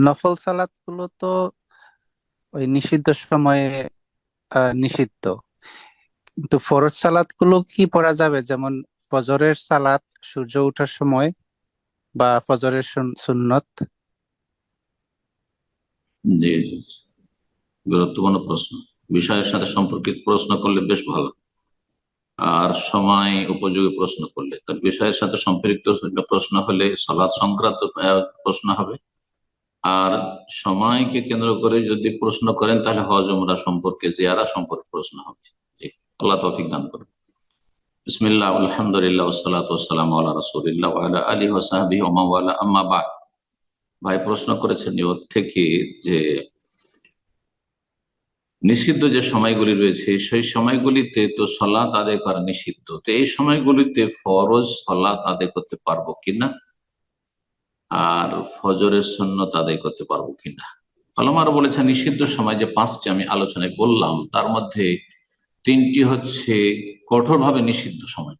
নফল সালাত গুলো তো ওই নিষিদ্ধ সময়ে নিষিদ্ধ, কিন্তু ফরজ সালাত গুলো কি পড়া যাবে? যেমন ফজরের সালাত সূর্য ওঠার সময়, বা ফজরের সুন্নত। জি জি, গুরুত্বপূর্ণ প্রশ্ন। বিষয়ের সাথে সম্পর্কিত প্রশ্ন করলে বেশ ভালো, আর সময় উপযোগী প্রশ্ন করলে। তার বিষয়ের সাথে সম্পৃক্ত প্রশ্ন হলে সালাত সংক্রান্ত প্রশ্ন হবে। আর সময়কে কেন্দ্র করে যদি প্রশ্ন করেন তাহলে হজ উমরা সম্পর্কে, জিয়ারা সম্পর্কে প্রশ্ন হবে। জি, আল্লাহ তৌফিক দান করুন। বিসমিল্লাহ, আলহামদুলিল্লাহ, ওয়াসসালাতু ওয়াসসালামু আলা রাসূলিল্লাহ ওয়া আলা আলিহি ওয়া সাহবিহি ওয়া মান ওয়ালা, আম্মা বাদ। ভাই প্রশ্ন করেছেন নিউ ইয়র্ক থেকে যে নিষিদ্ধ যে সময়গুলি রয়েছে সেই সময়গুলিতে তো সালাত আদায় করা নিষিদ্ধ, তো এই সময়গুলিতে ফরজ সালাত আদায় করতে পারবো কিনা আর ফজরের সুন্নত আদায় করতে পারবো কিনা। আলমারা বলেছেন নিষিদ্ধ সময় যে পাঁচটি আমি আলোচনায় বললাম তার মধ্যে তিনটি হচ্ছে কঠোরভাবে নিষিদ্ধ সময়,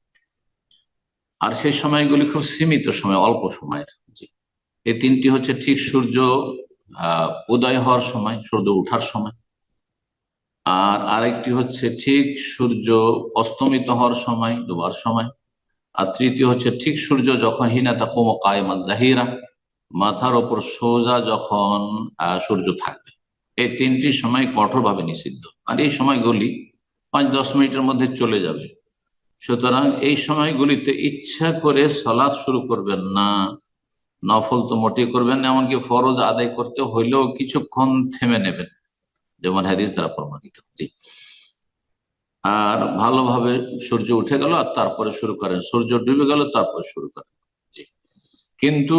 আর সেই সময়গুলি খুব সীমিত সময়, অল্প সময়ের। জি, এই তিনটি হচ্ছে ঠিক সূর্য উদয় হওয়ার সময়, সূর্য ওঠার সময়, আর আরেকটি হচ্ছে ঠিক সূর্য অস্তমিত হওয়ার সময়, ডোবার সময়, আর তৃতীয় হচ্ছে ঠিক সূর্য যখন হিনা তাকুম কায়মা জাহিরা, মাথার ওপর সোজা যখন সূর্য থাকবে। এই তিনটি সময় কঠোরভাবে নিষিদ্ধ, আর এই সময়গুলি 5-10 মিনিটের মধ্যে চলে যাবে। সুতরাং এই সময়গুলিতে ইচ্ছা করে সালাত শুরু করবেন না, নফল তো মোটেই করবেন না, এমনকি ফরজ আদায় করতে হইলেও কিছুক্ষণ থেমে নেবেন, যেমন হাদিস দ্বারা প্রমাণিত। জি, আর ভালোভাবে সূর্য উঠে গেল আর তারপরে শুরু করেন, সূর্য ডুবে গেল তারপরে শুরু করেন। জি, কিন্তু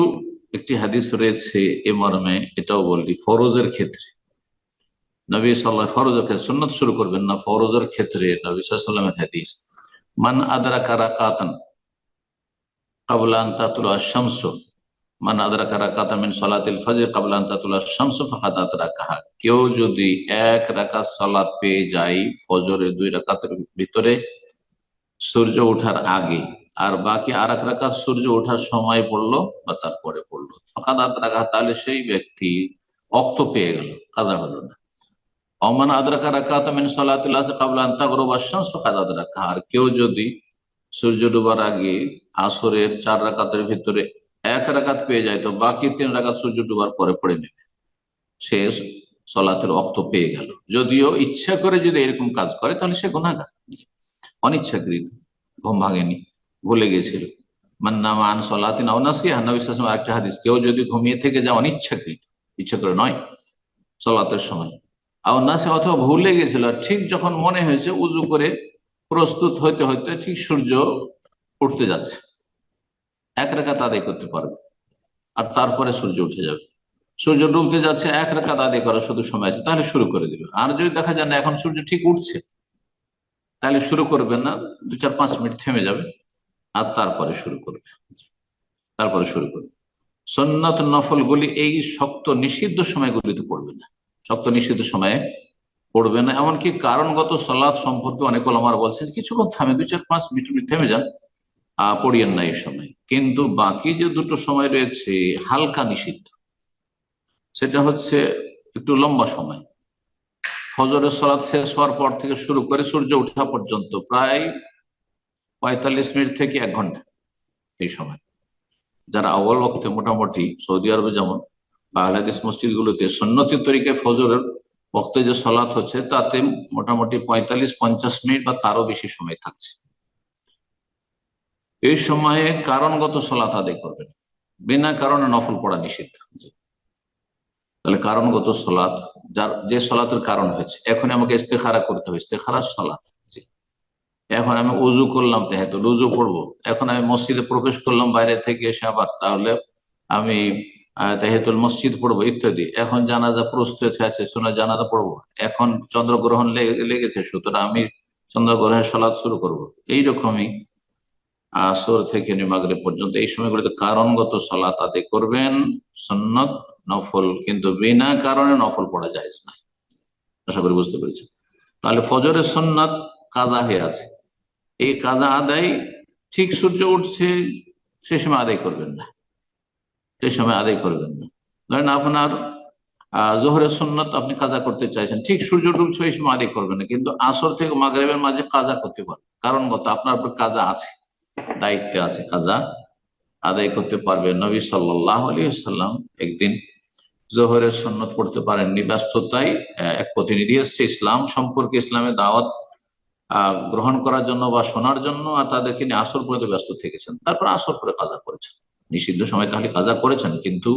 একটি হাদিস রয়েছে এ মর্মে, এটাও বললি ফরজের ক্ষেত্রে নবী সাল্লাহ, ফরজের ক্ষেত্রে সুন্নত শুরু করবেন না, ফরজের ক্ষেত্রে নবী সাল্লামের হাদিস, মান আদরাকা রাকাতান ক্বাবলা আন তাতলুআ আশ-শামসু, মান আদরাকা রাকাতান মিন সালাতিল ফজর ক্বাবলা আন তাতলুআ আশ-শামসু ফাকাদ আদরাকাহা। কেউ যদি এক রাকাত সালাত পেয়ে যায় ফজরের 2 রাকাতের ভিতরে সূর্য ওঠার আগে, আর বাকি আর এক রাকাত সূর্য ওঠার সময় পড়লো বা তারপরে পড়লো, ফাকাদ আদরাকাহা, তাহলে সেই ব্যক্তি অক্ত পেয়ে গেল, কাজা হলো না। অমান আদরাকা রাকাত মিন সালাতিল আসর ক্বাবলা আন তাগরুবা আশ-শামস ফাকাদ আদরাকাহা, আর কেউ যদি সূর্য ডুবার আগে আসরের 4 রাকাতের ভিতরে 1 রাকাত পেয়ে যায় তো বাকি 3 রাকাত সূর্য ডুবার পরে পড়ে নেবে, শেষ সলাতের অক্ত পেয়ে গেল। যদিও ইচ্ছা করে যদি এরকম কাজ করে তাহলে সে গুনাহগার, অনিচ্ছাকৃত, ঘুম ভাঙেনি, ভুলে গেছিল। মান্নামা আন সলাতিন আও নাসিহা, নবী সাল্লাল্লাহু আলাইহি ওয়াসাল্লাম একটা হাদিস, কেউ যদি ঘুমিয়ে থেকে যায় অনিচ্ছাকৃত, ইচ্ছা করে নয়, সলাতের সময়, আও নাসিহা, অথবা ভুলে গেছিল, ঠিক যখন মনে হয়েছে উজু করে প্রস্তুত হইতে হইতে ঠিক সূর্য উঠতে যাচ্ছে, 1 রাকাত আদায় করতে পারবে, আর তারপরে সূর্য উঠে যাবে। সূর্য ডুবতে যাচ্ছে, 1 রাকাত আদায় করার শুধু সময় আছে, তাহলে শুরু করে দিবে। আর যদি দেখা যায় না এখন সূর্য ঠিক উঠছে, তাহলে শুরু করবেন না, 2-4-5 মিনিট থেমে যাবে, আর তারপরে শুরু করবে, তারপরে শুরু করবে। সুন্নাত নফল গুলি এই শক্ত নিষিদ্ধ সময়গুলিতে পড়বে না, শক্ত নিষিদ্ধ সময়ে পড়বে না। এমনকি কারণগত সালাত সম্পর্কে অনেক ওলামারা বলছেন কিছুক্ষণ থামে, 2-4-5 মিনিট থেমে যান, পড়িয়েন না এই সময়। কিন্তু বাকি যে দুটো সময় রয়েছে হালকা নিষিদ্ধ, সেটা হচ্ছে একটু লম্বা সময়। ফজরের সালাত শেষ হওয়ার পর থেকে শুরু করে সূর্য ওঠা পর্যন্ত প্রায় 45 মিনিট থেকে 1 ঘন্টা, এই সময় যারা আউয়াল ওয়াক্তে, মোটামুটি সৌদি আরবে যেমন বা আহলে হাদিস মসজিদ গুলোতে সুন্নতি তরিকায় ফজরের ওয়াক্তে যে সালাত হচ্ছে তাতে মোটামুটি 45-50 মিনিট বা তারও বেশি সময় থাকছে। এই সময়ে কারণগত সালাত আদায় করবেন, বিনা কারণে নফল পড়া নিষিদ্ধ। তাহলে কারণগত সালাত, যার যে সালাতের কারণ হয়েছে, এখন আমাকে ইস্তেখারা করতে হবে, ইস্তেখারার সালাত। এখন আমি উজু করলাম, তাহাজ্জুদ উজু পড়বো, এখন আমি মসজিদে প্রবেশ করলাম বাইরে থেকে এসে আবার, তাহলে আমি তাহিয়াতুল মসজিদ পড়বো ইত্যাদি। এখন জানাজা প্রস্তুত হয়েছে, শোনা জানাজা পড়বো, এখন চন্দ্রগ্রহণ লেগেছে, সুতরাং আমি চন্দ্রগ্রহণের সালাত শুরু করবো। এইরকমই আসর থেকে মাগরিব পর্যন্ত এই সময়গুলোতে কারণগত সালাত আদায় করবেন, সুন্নত নফল, কিন্তু বিনা কারণে নফল পড়া যায় না। আশা করি বুঝতে পেরেছেন। তাহলে ফজরের সুন্নাত কাজা হয়ে আছে, এই কাজা আদায় ঠিক সূর্য উঠছে সে সময় আদায় করবেন না, সেই সময় আদায় করবেন না। ধরেন আপনার জোহরের সুন্নত আপনি কাজা করতে চাইছেন, ঠিক সূর্য ডুবছে ওই সময় আদায় করবেন না, কিন্তু আসর থেকে মাগরিবের মাঝে কাজা করতে পারবেন, কারণগত আপনার উপর কাজা আছে, দায়িত্বে আছে, কাজা আদায় করতে পারবেন। নবী সাল্লাল্লাহু আলাইহি ওয়াসাল্লাম একদিন জোহরের সুন্নত পড়তে পারেননি, ব্যস্ততায় এক প্রতিনিধি এসছে ইসলাম সম্পর্কে, ইসলামের দাওয়াত গ্রহণ করার জন্য বা শোনার জন্য, আর তাদেরকে নিয়ে আসর পর্যন্ত ব্যস্ত থেকেছেন, তারপর আসর করে কাজা করেছেন। নিষিদ্ধ সময় তাহলে কাজা করেছেন, কিন্তু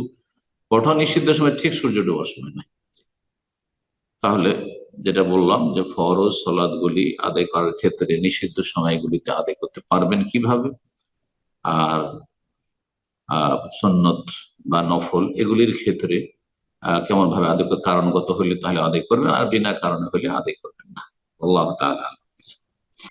কঠোর নিষিদ্ধ সময় ঠিক সূর্য ডোবার সময় নয়। তাহলে যেটা বললাম যে ফরজ সালাতগুলি আদায় করার ক্ষেত্রে নিষিদ্ধ সময়গুলিতে আদায় করতে পারবেন কিভাবে, আর সুন্নত বা নফল এগুলির ক্ষেত্রে কেমন ভাবে আদায় করতে, কারণগত হলে তাহলে আদায় করবেন, আর বিনা কারণে হলে আদায় করবেন না। আল্লাহ তাআলা